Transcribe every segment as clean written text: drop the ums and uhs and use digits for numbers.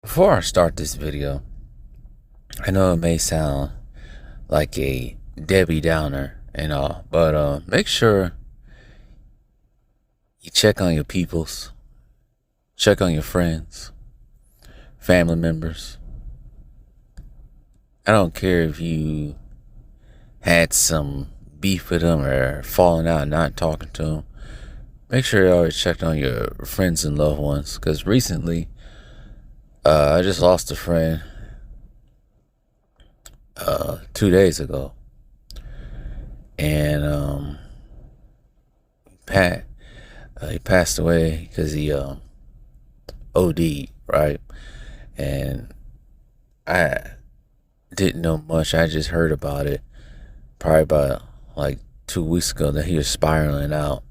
Before I start this video, I know it may sound like a Debbie Downer and all, but make sure you check on your peoples, check on your friends, family members. I don't care if you had some beef with them or falling out and not talking to them. Make sure you always check on your friends and loved ones, because recently I just lost a friend 2 days ago, and Pat he passed away because he OD'd, right? And I didn't know much. I just heard about it probably about like 2 weeks ago that he was spiraling out,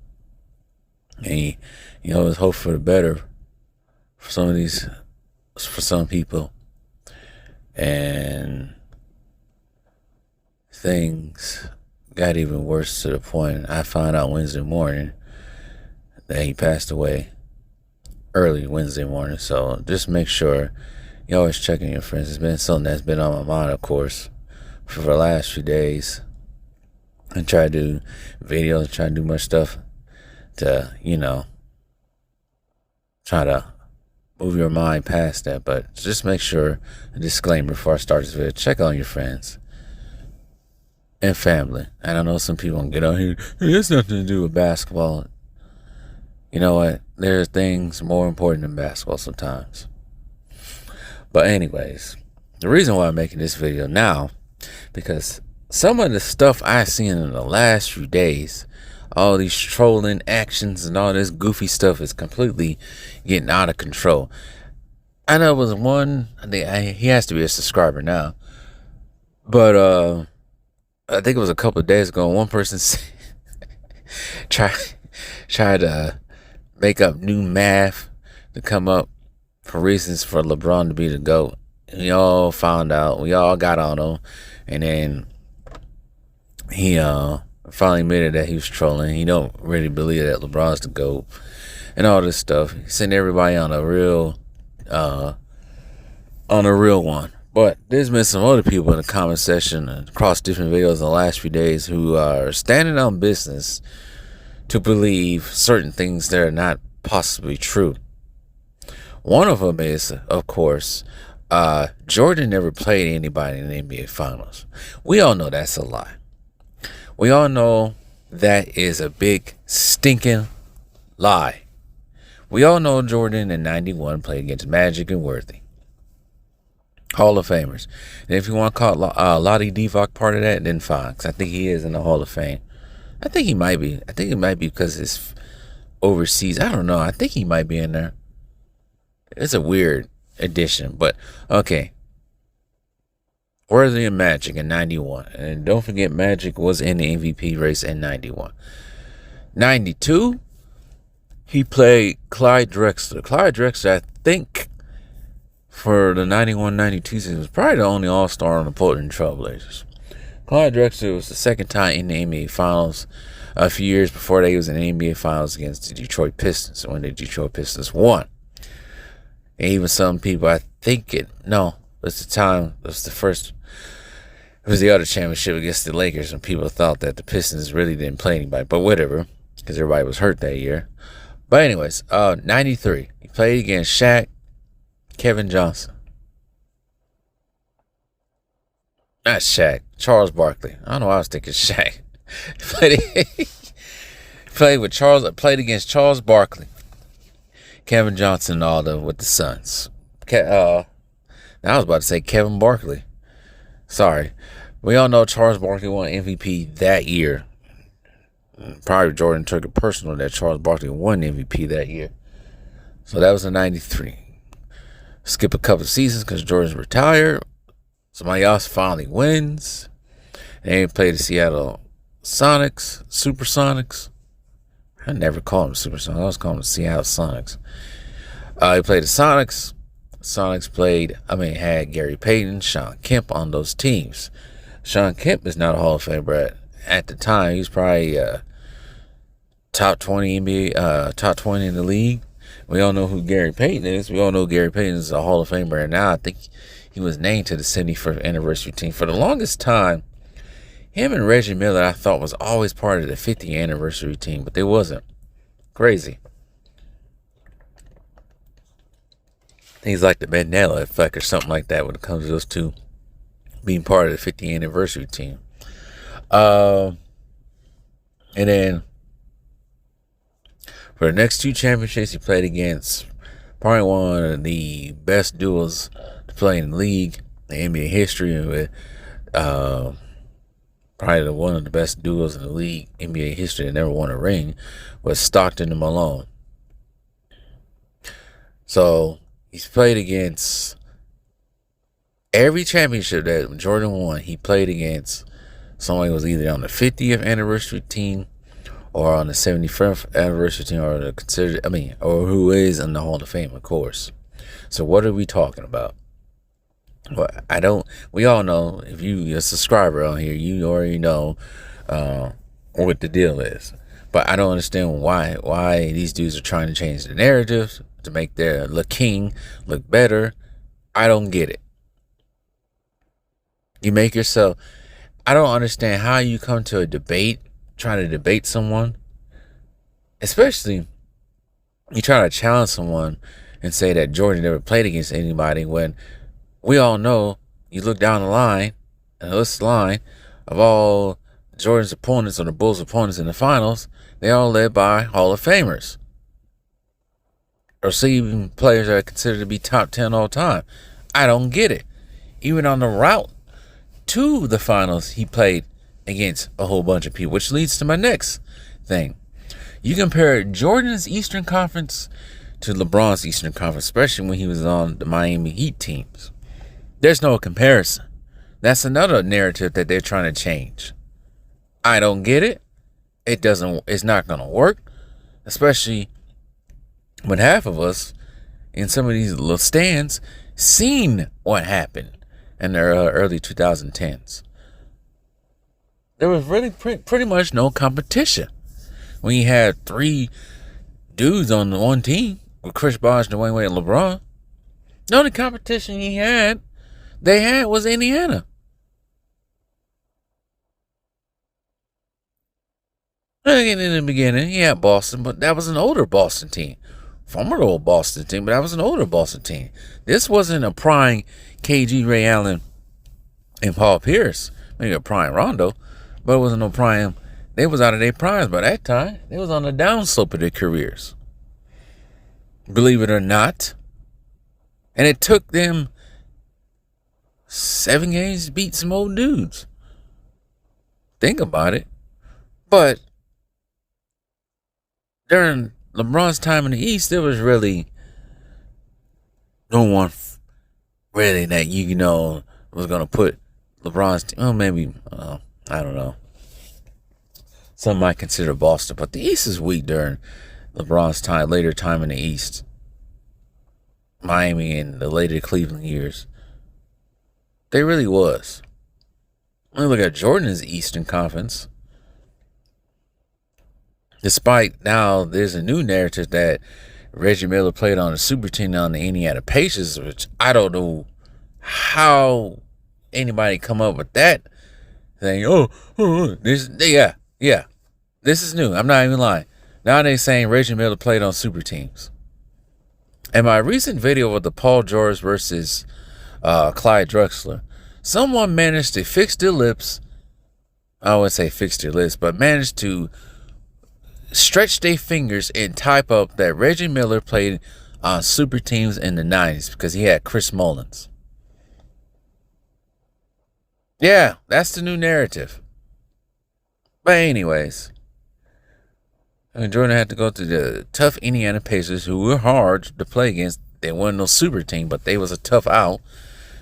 and it was hope for the better for some people, and things got even worse to the point I found out Wednesday morning that he passed away early Wednesday morning. So just make sure you always check on your friends. It's been something that's been on my mind, of course, for the last few days. And try to do videos, try to do much stuff to, try to move your mind past that. But just make sure, a disclaimer before I start this video, check on your friends and family. And I know some people can get on here, it has nothing to do with basketball. You know what? There are things more important than basketball sometimes. But anyways, the reason why I'm making this video now, because some of the stuff I've seen in the last few days, all these trolling actions and all this goofy stuff is completely getting out of control. I know it was one, he has to be a subscriber now, but I think it was a couple of days ago, one person tried to make up new math to come up for reasons for Lebron to be the GOAT. And we all found out, we all got on him, and then he finally admitted that he was trolling. He don't really believe that LeBron's the GOAT and all this stuff. He sent everybody on a real one. But there's been some other people in the comment section and across different videos in the last few days who are standing on business to believe certain things that are not possibly true. One of them is, of course, Jordan never played anybody in the NBA Finals. We all know that's a lie. We all know that is a big stinking lie. We all know Jordan in '91 played against Magic and Worthy, Hall of Famers. And if you want to call Lottie Divac part of that, then fine, because I think he is in the Hall of Fame. I think he might be. I think it might be because it's overseas. I don't know. I think he might be in there. It's a weird addition, but okay. Worthy and Magic in '91. And don't forget, Magic was in the MVP race in '91. '92, he played Clyde Drexler. Clyde Drexler, I think, for the '91-'92 season, was probably the only All-Star on the Portland Trailblazers. Clyde Drexler was the second time in the NBA Finals. A few years before that, he was in the NBA Finals against the Detroit Pistons when the Detroit Pistons won. And even some people, I think it was the other championship against the Lakers, and people thought that the Pistons really didn't play anybody, but whatever, because everybody was hurt that year. But anyways, '93, he played against Shaq, Kevin Johnson. Not Shaq, Charles Barkley. I don't know why I was thinking Shaq. Played against Charles Barkley, Kevin Johnson, and all with the Suns. I was about to say Kevin Barkley. Sorry. We all know Charles Barkley won MVP that year. Probably Jordan took it personal that Charles Barkley won MVP that year. So that was in '93. Skip a couple of seasons because Jordan's retired. Somebody else finally wins. They played the Seattle Sonics, Supersonics. I never call them Supersonics. I always call them the Seattle Sonics. He played the Sonics. Sonics had Gary Payton, Sean Kemp on those teams. Sean Kemp is not a Hall of Famer, at the time, he was probably top 20 NBA, top 20 in the league. We all know who Gary Payton is. We all know Gary Payton is a Hall of Famer, and now I think he was named to the 71st anniversary team. For the longest time, him and Reggie Miller, I thought, was always part of the 50th anniversary team, but they wasn't. Crazy. Things like the Mandela effect or something like that when it comes to those two being part of the 50th anniversary team. And then for the next two championships, he played against probably one of the best duos to play in the league, the NBA history, with probably one of the best duos in the league, NBA history, that never won a ring, was Stockton and Malone. So he's played against every championship that Jordan won. He played against someone who was either on the 50th anniversary team or on the 75th anniversary team, or who is in the Hall of Fame, of course. So what are we talking about? Well, we all know, if you're a subscriber on here, you already know what the deal is. But I don't understand why these dudes are trying to change the narrative to make their king look better. I don't get it. You make yourself... I don't understand how you come to a debate, trying to debate someone, especially you try to challenge someone and say that Jordan never played against anybody, when we all know, you look down the line, and this line of all Jordan's opponents or the Bulls' opponents in the finals, they all led by Hall of Famers, or even players that are considered to be top 10 all time. I don't get it. Even on the route to the finals, he played against a whole bunch of people, which leads to my next thing. You compare Jordan's Eastern Conference to LeBron's Eastern Conference, especially when he was on the Miami Heat teams. There's no comparison. That's another narrative that they're trying to change. I don't get it. It's not going to work, especially when half of us in some of these little stands seen what happened in the early 2010s. There was really pretty much no competition when you had three dudes on the one team with Chris Bosh, Dwayne Wade, and LeBron. The only competition they had was Indiana. In the beginning, he had Boston, but that was an older Boston team. Formidable Boston team, but that was an older Boston team. This wasn't a prime KG, Ray Allen, and Paul Pierce. Maybe a prime Rondo, but it wasn't no prime. They was out of their primes by that time. They was on the downslope of their careers. Believe it or not. And it took them 7 games to beat some old dudes. Think about it. But during LeBron's time in the East, there was really no one really that was going to put LeBron's team. Well, maybe, I don't know. Some might consider Boston, but the East is weak during LeBron's later time in the East. Miami and the later Cleveland years. They really was. When you look at Jordan's Eastern Conference, despite now there's a new narrative that Reggie Miller played on a super team on the Indiana Pacers, which I don't know how anybody come up with that thing. This is new. I'm not even lying. Now they're saying Reggie Miller played on super teams. In my recent video with the Paul George versus Clyde Drexler, someone managed to fix their lips. I wouldn't say fix their lips, but managed to stretch their fingers and type up that Reggie Miller played on super teams in the 90s because he had Chris Mullins. Yeah, that's the new narrative. But anyways, Jordan had to go to the tough Indiana Pacers, who were hard to play against. They weren't no super team, but they was a tough out,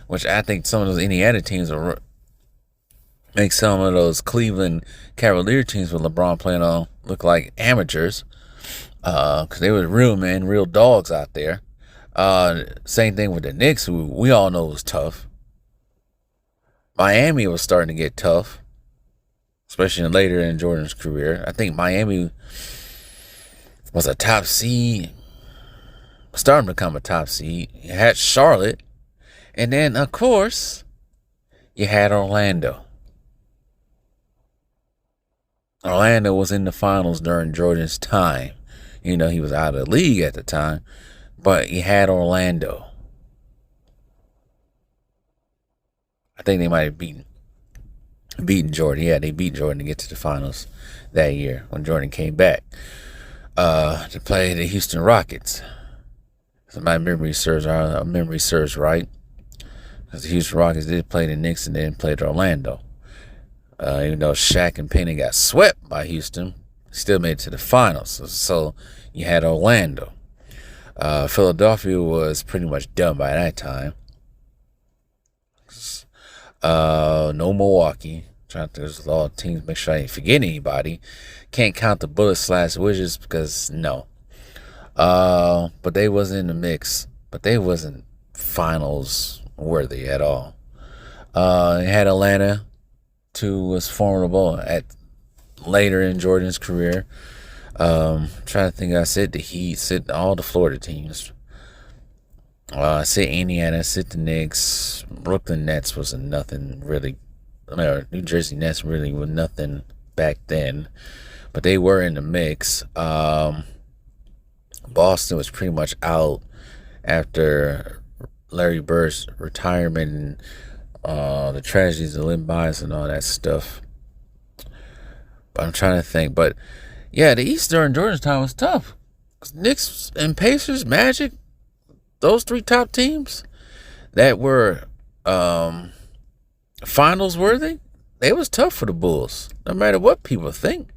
which I think some of those Indiana teams will make some of those Cleveland Cavalier teams with LeBron playing on look like amateurs, because they were real men, real dogs out there. Same thing with the Knicks, who we all know was tough. Miami was starting to get tough, especially later in Jordan's career. I think Miami was a top seed starting to become a top seed. You had Charlotte. And then, of course, you had Orlando. Orlando was in the finals during Jordan's time. You know, he was out of the league at the time. But you had Orlando. I think they might have beaten Jordan. Yeah, they beat Jordan to get to the finals that year when Jordan came back to play the Houston Rockets. So my memory serves right. Because the Houston Rockets did play the Knicks and then played Orlando. Even though Shaq and Penny got swept by Houston, still made it to the finals. So you had Orlando. Philadelphia was pretty much done by that time. No Milwaukee. Trying to think, there's a lot of teams. Make sure I didn't forget anybody. Can't count the Bullets / Wizards because no. But they wasn't in the mix. But they wasn't finals worthy at all. You had Atlanta, too, was formidable at later in Jordan's career. Trying to think, I said the Heat, said all the Florida teams. I said Indiana, I said the Knicks. Brooklyn Nets was a nothing really. New Jersey Nets really were nothing back then, but they were in the mix. Boston was pretty much out after Larry Bird's retirement and the tragedies of Lynn Bias and all that stuff. But I'm trying to think. But yeah, the East during Jordan's time was tough. Knicks and Pacers, Magic, those three top teams that were finals worthy, they was tough for the Bulls, no matter what people think.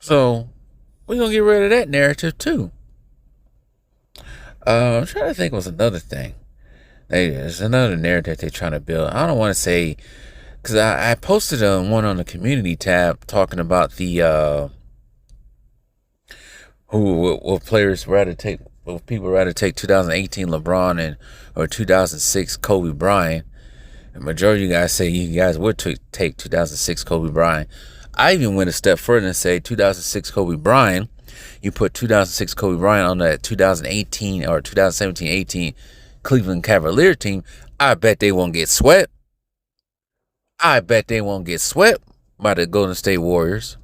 So we're gonna get rid of that narrative too. I'm trying to think was another thing. There's another narrative they're trying to build. I don't want to say, because I posted one on the community tab talking about the will people rather take 2018 LeBron or 2006 Kobe Bryant. The majority of you guys say you guys would take 2006 Kobe Bryant. I even went a step further and say 2006 Kobe Bryant. You put 2006 Kobe Bryant on that 2018 or 2017-18 Cleveland Cavalier team. I bet they won't get swept. I bet they won't get swept by the Golden State Warriors.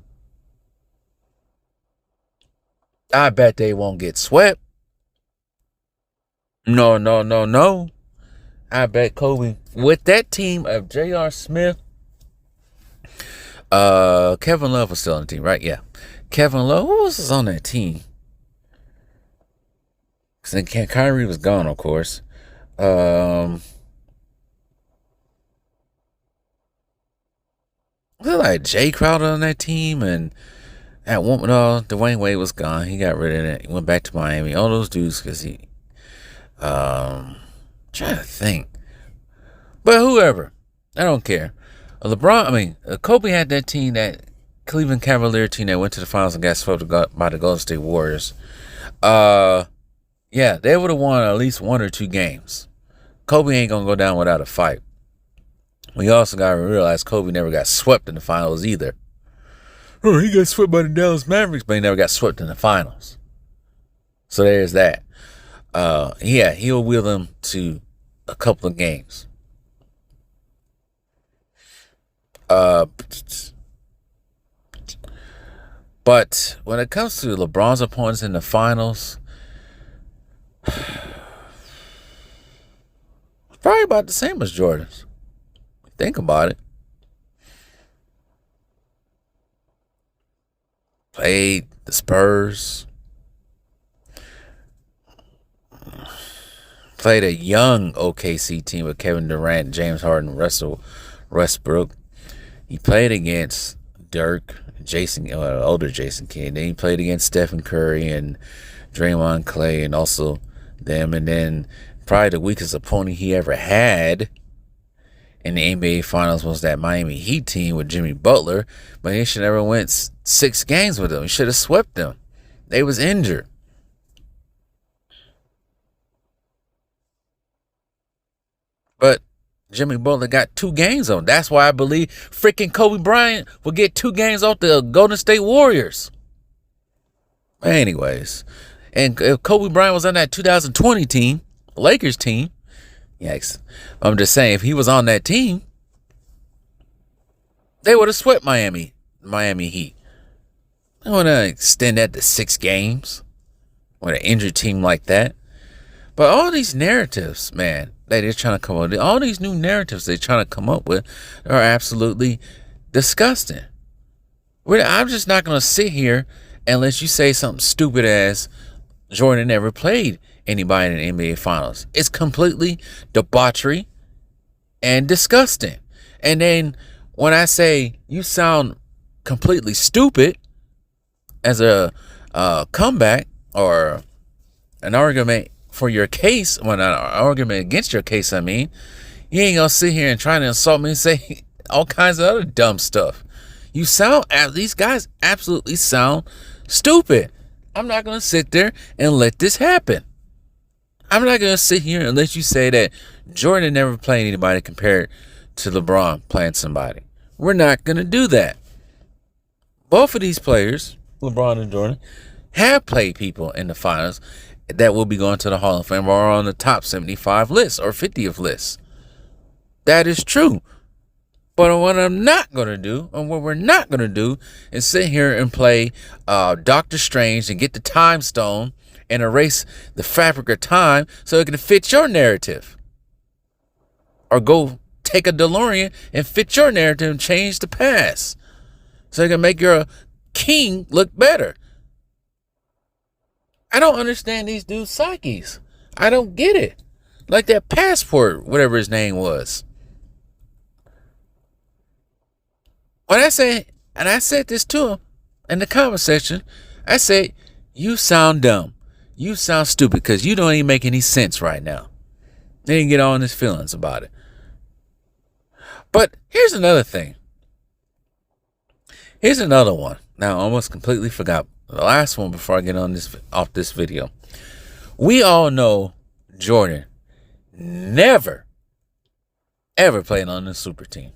I bet they won't get swept. No. I bet Kobe, with that team of J.R. Smith, Kevin Love was still on the team, right? Yeah. Kevin Love, who else was on that team? Because Kyrie was gone, of course. Was it like Jay Crowder on that team? And at one point, Dwayne Wade was gone. He got rid of it. He went back to Miami. All those dudes, because he... trying to think. But whoever. I don't care. Kobe had that team, that Cleveland Cavalier team that went to the finals and got swept by the Golden State Warriors. Yeah, they would have won at least one or two games. Kobe ain't going to go down without a fight. We also got to realize Kobe never got swept in the finals either. Oh, he got swept by the Dallas Mavericks, but he never got swept in the finals. So there's that. Yeah, he'll wheel them to a couple of games. But when it comes to LeBron's opponents in the finals, it's probably about the same as Jordan's. Think about it. Played the Spurs. Played a young OKC team with Kevin Durant, James Harden, Russell Westbrook. He played against Dirk, older Jason Kidd. Then he played against Stephen Curry and Draymond Clay and also them. And then probably the weakest opponent he ever had in the NBA Finals was that Miami Heat team with Jimmy Butler. But he should never went 6 games with them. He should have swept them. They was injured. But Jimmy Butler got 2 games on. That's why I believe freaking Kobe Bryant will get 2 games off the Golden State Warriors. Anyways, and if Kobe Bryant was on that 2020 team, Lakers team, yikes. I'm just saying, if he was on that team, they would have swept Miami Heat. I want to extend that to 6 games with an injured team like that. But all these narratives, man, that they're trying to come up with, all these new narratives they're trying to come up with are absolutely disgusting. I'm just not going to sit here unless you say something stupid as Jordan never played anybody in the NBA Finals. It's completely debauchery and disgusting. And then when I say you sound completely stupid as a comeback or an argument for your case, when an argument against your case, I mean, you ain't gonna sit here and try to insult me and say all kinds of other dumb stuff. These guys absolutely sound stupid. I'm not gonna sit there and let this happen. I'm not gonna sit here and let you say that Jordan never played anybody compared to LeBron playing somebody. We're not gonna do that. Both of these players, LeBron and Jordan, have played people in the finals that will be going to the Hall of Fame or are on the top 75 list or 50th list. That is true. But what I'm not going to do, and what we're not going to do, is sit here and play Doctor Strange and get the time stone and erase the fabric of time so it can fit your narrative. Or go take a DeLorean and fit your narrative and change the past so it can make your king look better. I don't understand these dudes' psyches. I don't get it. Like that Passport, whatever his name was. When I say, and I said this to him in the comment section, I said, you sound dumb. You sound stupid because you don't even make any sense right now. They didn't get all in his feelings about it. But here's another thing. Here's another one. Now, I almost completely forgot the last one before I get off this video. We all know Jordan never, ever played on the super team.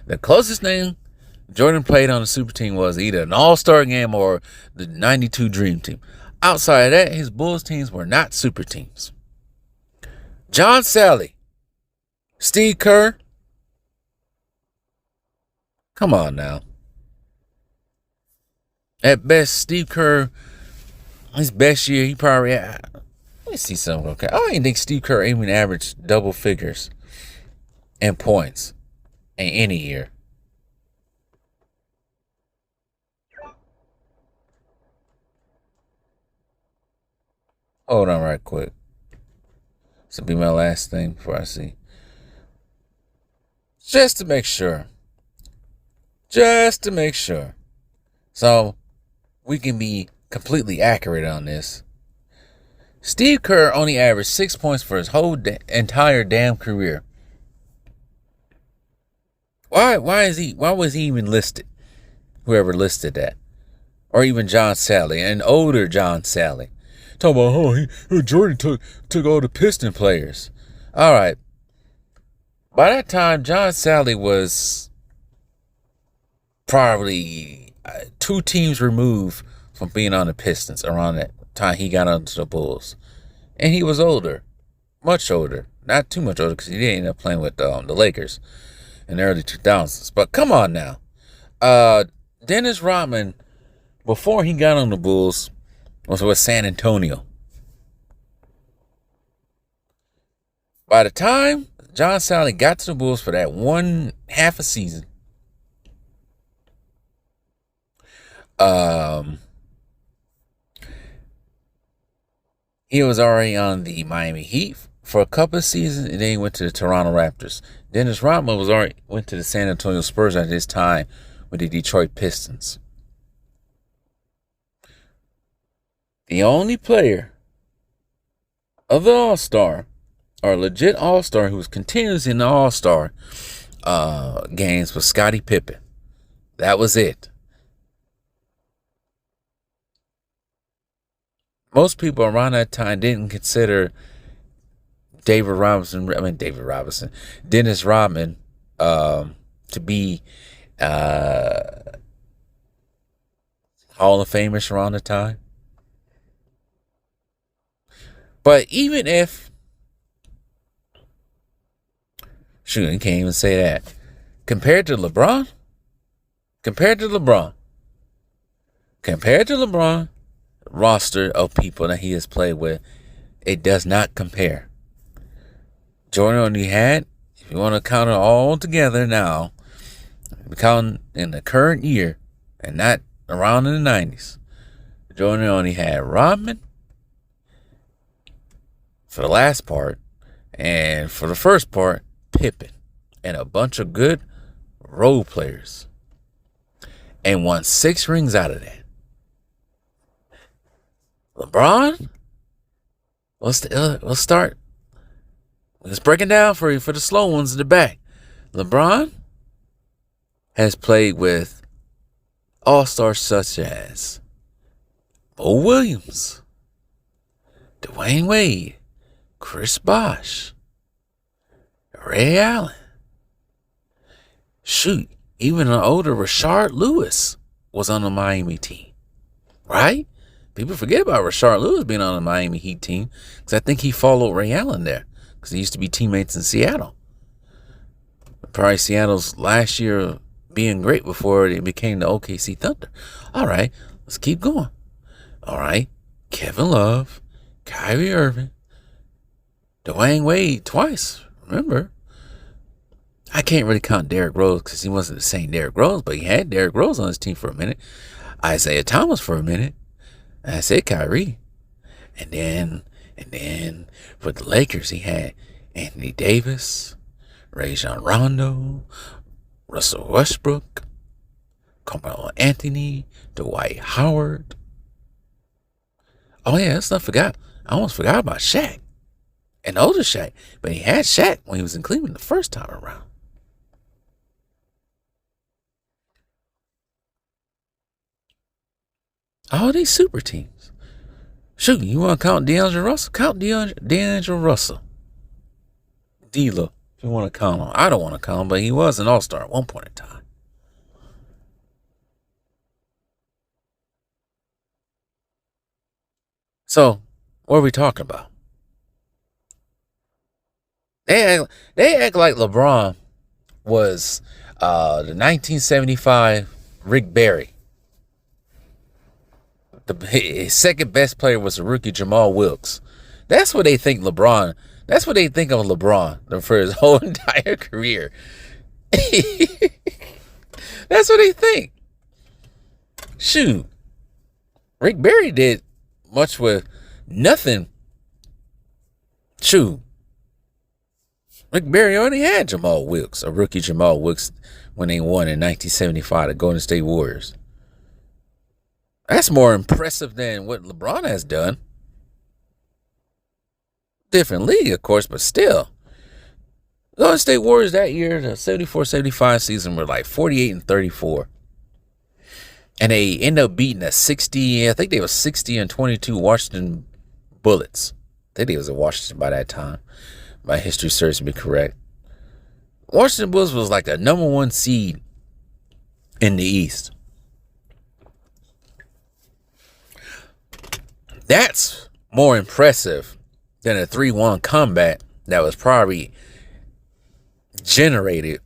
The closest thing Jordan played on the super team was either an all-star game or the 92 Dream Team. Outside of that, his Bulls teams were not super teams. John Sally, Steve Kerr, come on now. At best, Steve Kerr, his best year, he probably had, let me see something. Okay, I don't even think Steve Kerr even averaged double figures in points in any year. Hold on right quick. This will be my last thing before I see. Just to make sure. So we can be completely accurate on this. Steve Kerr only averaged 6 points for his whole entire damn career. Why was he even listed? Whoever listed that. Or even John Sally, an older John Sally. Talking about, Jordan took all the Piston players. All right. By that time, John Sally was probably 2 teams removed from being on the Pistons around that time he got onto the Bulls. And he was older. Much older. Not too much older because he didn't end up playing with the Lakers in the early 2000s. But come on now. Dennis Rodman, before he got on the Bulls, was with San Antonio. By the time John Sally got to the Bulls for that half a season, he was already on the Miami Heat for a couple of seasons, and then he went to the Toronto Raptors. Dennis Rodman went to the San Antonio Spurs at his time with the Detroit Pistons. The only player of the All-Star, or legit All-Star, who was continuous in the All-Star games was Scottie Pippen. That was it. Most people around that time didn't consider Dennis Rodman to be Hall of Famers around the time. But even if, shoot, you can't even say that. Compared to LeBron, compared to LeBron, roster of people that he has played with, it does not compare. Jordan only had, if you want to count it all together now, counting in the current year and not around in the 90s, Jordan only had Rodman for the last part, and for the first part, Pippen, and a bunch of good role players, and won 6 rings out of that. LeBron, let's start. Let's break it down for you for the slow ones in the back. LeBron has played with all-stars such as Bo Williams, Dwayne Wade, Chris Bosh, Ray Allen. Shoot, even an older Rashard Lewis was on the Miami team, right? People forget about Rashard Lewis being on the Miami Heat team because I think he followed Ray Allen there because they used to be teammates in Seattle. Probably Seattle's last year being great before it became the OKC Thunder. All right, let's keep going. All right, Kevin Love, Kyrie Irving, Dwayne Wade twice. Remember, I can't really count Derrick Rose because he wasn't the same Derrick Rose, but he had Derrick Rose on his team for a minute. Isaiah Thomas for a minute. I said Kyrie. And then for the Lakers, he had Anthony Davis, Rajon Rondo, Russell Westbrook, Carmelo Anthony, Dwight Howard. Oh yeah, let's not forget. I almost forgot about Shaq. An older Shaq. But he had Shaq when he was in Cleveland the first time around. All these super teams. Shoot, you want to count D'Angelo Russell? Count D'Angelo Russell. D'Lo, if you want to count him. I don't want to count him, but he was an all-star at one point in time. So, what are we talking about? They act like LeBron was the 1975 Rick Barry. His second best player was the rookie Jamal Wilkes. That's what they think LeBron. That's what they think of LeBron for his whole entire career. That's what they think. Shoot, Rick Barry did much with nothing. Shoot, Rick Barry already had Jamal Wilkes, a rookie Jamal Wilkes, when they won in 1975, the Golden State Warriors. That's more impressive than what LeBron has done. Different league, of course, but still. The Golden State Warriors that year, the 74-75 season, were like 48-34. And they ended up beating a 60, I think they were 60-22 Washington Bullets. I think they was in Washington by that time. My history serves me correct. Washington Bullets was like the number 1 seed in the East. That's more impressive than a 3-1 comeback that was probably generated.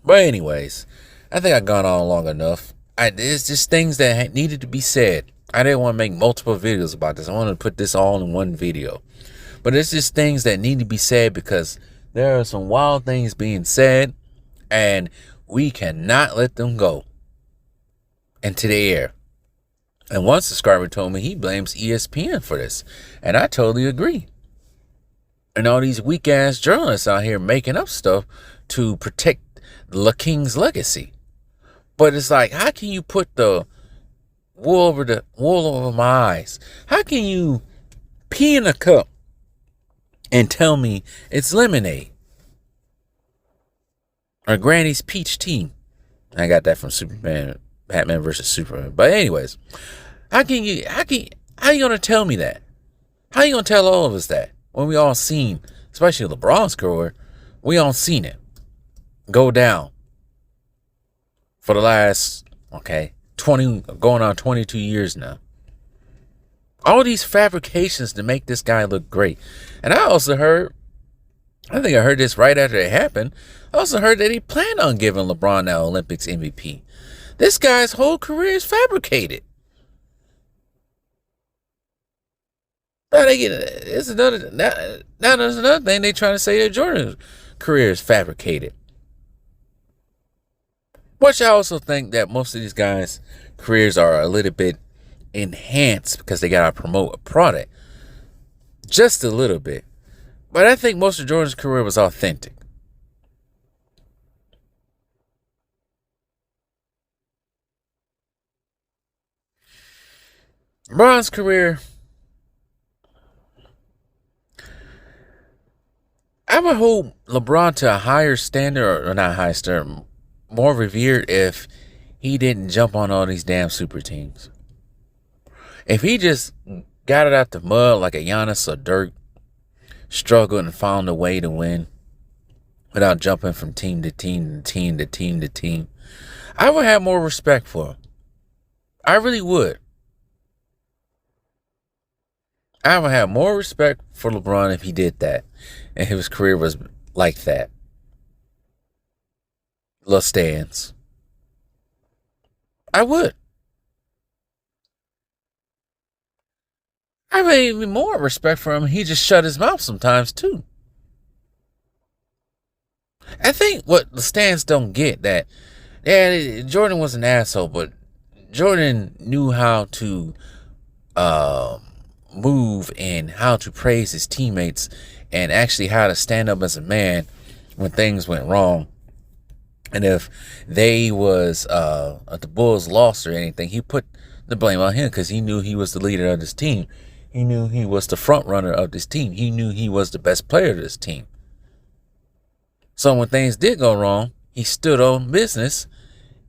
But anyways, I think I've gone on long enough. It's just things that needed to be said. I didn't want to make multiple videos about this. I wanted to put this all in one video. But it's just things that need to be said because there are some wild things being said and we cannot let them go into the air. And one subscriber told me he blames ESPN for this. And I totally agree. And all these weak-ass journalists out here making up stuff to protect the King's legacy. But it's like, how can you put the wool over my eyes? How can you pee in a cup and tell me it's lemonade? Or Granny's peach tea. I got that from Batman versus Superman. But anyways, how you gonna tell me that? How you gonna tell all of us that when we all seen, especially LeBron's career, we all seen it go down for the last 20 going on 22 years now. All these fabrications to make this guy look great. And I also heard, I think I heard this right after it happened. I also heard that he planned on giving LeBron that Olympics MVP. This guy's whole career is fabricated. Now they get it's another now there's another thing they trying to say that Jordan's career is fabricated. Which I also think that most of these guys' careers are a little bit enhanced because they gotta promote a product. Just a little bit. But I think most of Jordan's career was authentic. LeBron's career, I would hold LeBron to a higher standard, or not high standard, more revered if he didn't jump on all these damn super teams. If he just got it out the mud like a Giannis or Dirk, struggled and found a way to win without jumping from team to team to team to team to team, I would have more respect for him. I really would. I would have more respect for LeBron if he did that and his career was like that. Little stands. I would. I have even more respect for him. He just shut his mouth sometimes too. I think what the stands don't get that, yeah, Jordan was an asshole, but Jordan knew how to move and how to praise his teammates and actually how to stand up as a man when things went wrong. And if they was if the Bulls lost or anything, he put the blame on him because he knew he was the leader of this team. He knew he was the front runner of this team. He knew he was the best player of this team. So when things did go wrong, he stood on business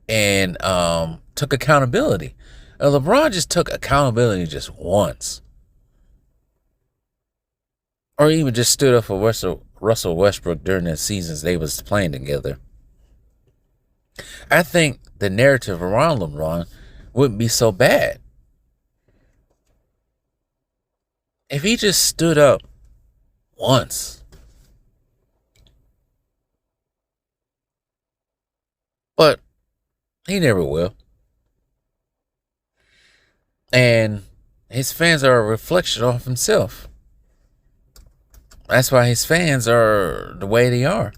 and took accountability. LeBron just took accountability just once. Or even just stood up for Russell Westbrook during the seasons they was playing together. I think the narrative around LeBron wouldn't be so bad if he just stood up once. But he never will. And his fans are a reflection of himself. That's why his fans are the way they are.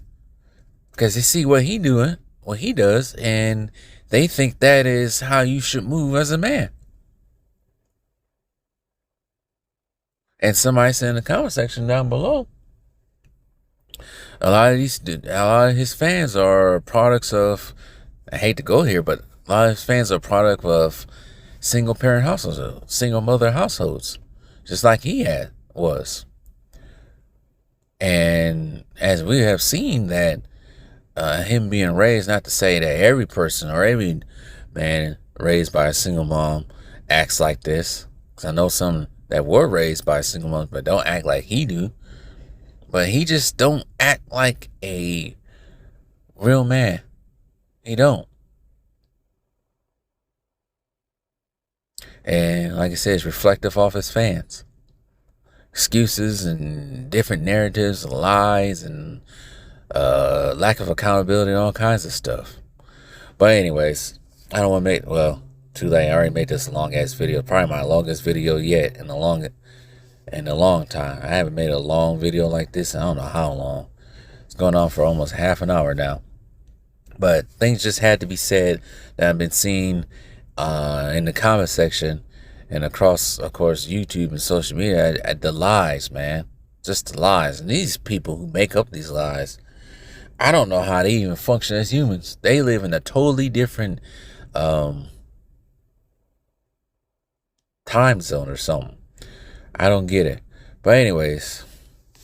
Because they see what he doing, what he does, and they think that is how you should move as a man. And somebody said in the comment section down below, a lot of his fans are products of, I hate to go here, but a lot of his fans are product of single parent households, single mother households, just like he was. And as we have seen that him being raised, not to say that every person or every man raised by a single mom acts like this, because I know some that were raised by a single mom but don't act like he do. But he just don't act like a real man. He don't. And like I said, it's reflective of his fans. Excuses and different narratives, lies, and lack of accountability and all kinds of stuff. But anyways, I don't want to make, well, too late. I already made this a long ass video. Probably my longest video yet in a long time. I haven't made a long video like this in I don't know how long. It's going on for almost half an hour now. But things just had to be said that I've been seeing in the comment section and across, of course, YouTube and social media. The lies, man. Just the lies. And these people who make up these lies, I don't know how they even function as humans. They live in a totally different time zone or something. I don't get it. But anyways,